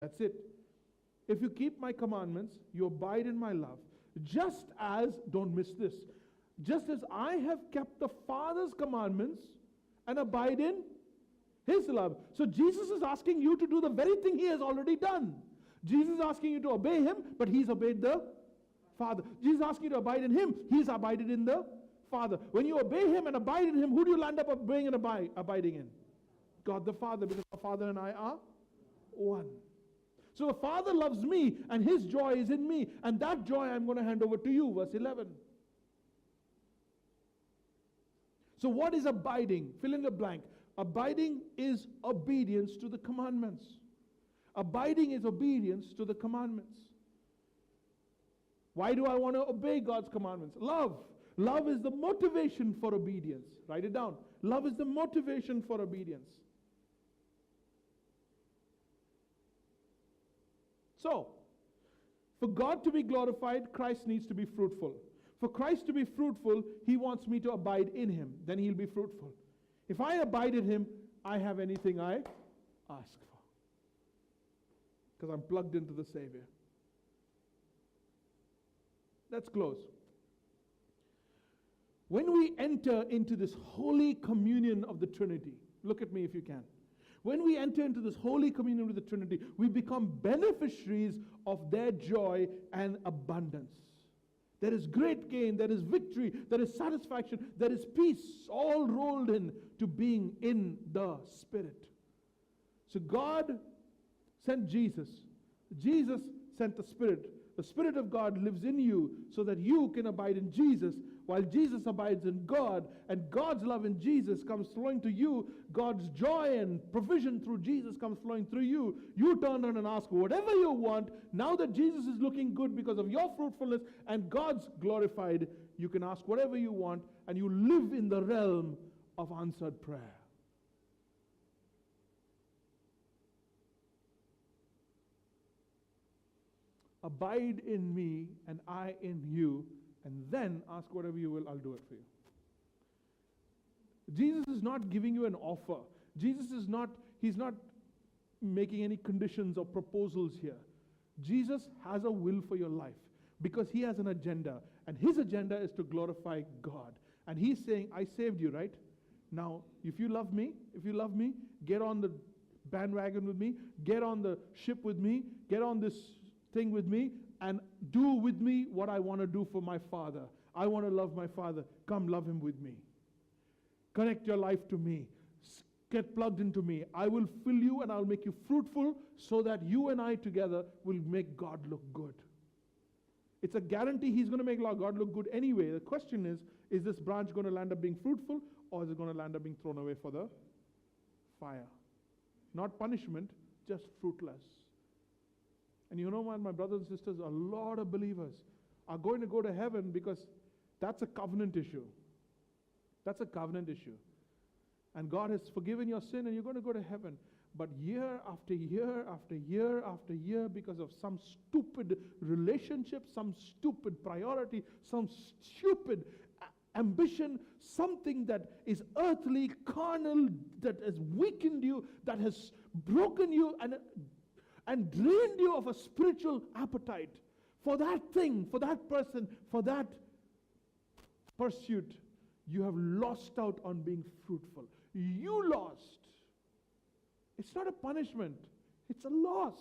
That's it. If you keep my commandments, you abide in my love. Just as, don't miss this, just as I have kept the Father's commandments and abide in His love. So Jesus is asking you to do the very thing He has already done. Jesus is asking you to obey Him, but He's obeyed the Father. Jesus is asking you to abide in Him. He's abided in the Father. When you obey Him and abide in Him, who do you land up obeying and abiding in? God the Father, because the Father and I are one. So the Father loves me and His joy is in me, and that joy I'm going to hand over to you. Verse 11. So what is abiding? Fill in the blank. Abiding is obedience to the commandments. Abiding is obedience to the commandments. Why do I want to obey God's commandments? Love. Love is the motivation for obedience. Write it down. Love is the motivation for obedience. So, for God to be glorified, Christ needs to be fruitful. For Christ to be fruitful, He wants me to abide in Him. Then He'll be fruitful. If I abide in Him, I have anything I ask for. Because I'm plugged into the Savior. Let's close. When we enter into this holy communion of the Trinity, look at me if you can. When we enter into this holy communion with the Trinity, we become beneficiaries of their joy and abundance. There is great gain, there is victory, there is satisfaction, there is peace, all rolled in to being in the Spirit. So God sent Jesus. Jesus sent the Spirit. The Spirit of God lives in you so that you can abide in Jesus while Jesus abides in God, and God's love in Jesus comes flowing to you. God's joy and provision through Jesus comes flowing through you. You turn around and ask whatever you want. Now that Jesus is looking good because of your fruitfulness and God's glorified, you can ask whatever you want and you live in the realm of answered prayer. Abide in me and I in you, and then ask whatever you will, I'll do it for you. Jesus is not giving you an offer. Jesus is not, He's not making any conditions or proposals here. Jesus has a will for your life because He has an agenda, and His agenda is to glorify God. And He's saying, I saved you, right? Now, if you love me, get on the bandwagon with me, get on the ship with me, get on this thing with me, and do with me what I want to do for my Father. I want to love my Father. Come love Him with me. Connect your life to me. Get plugged into me. I will fill you and I'll make you fruitful so that you and I together will make God look good. It's a guarantee He's going to make God look good anyway. The question is this branch going to land up being fruitful, or is it going to land up being thrown away for the fire? Not punishment, just fruitless. And you know what, my brothers and sisters, a lot of believers are going to go to heaven because that's a covenant issue. That's a covenant issue. And God has forgiven your sin and you're going to go to heaven. But year after year after year after year, because of some stupid relationship, some stupid priority, some stupid ambition, something that is earthly, carnal, that has weakened you, that has broken you and drained you of a spiritual appetite for that thing, for that person, for that pursuit, you have lost out on being fruitful. You lost. It's not a punishment. It's a loss.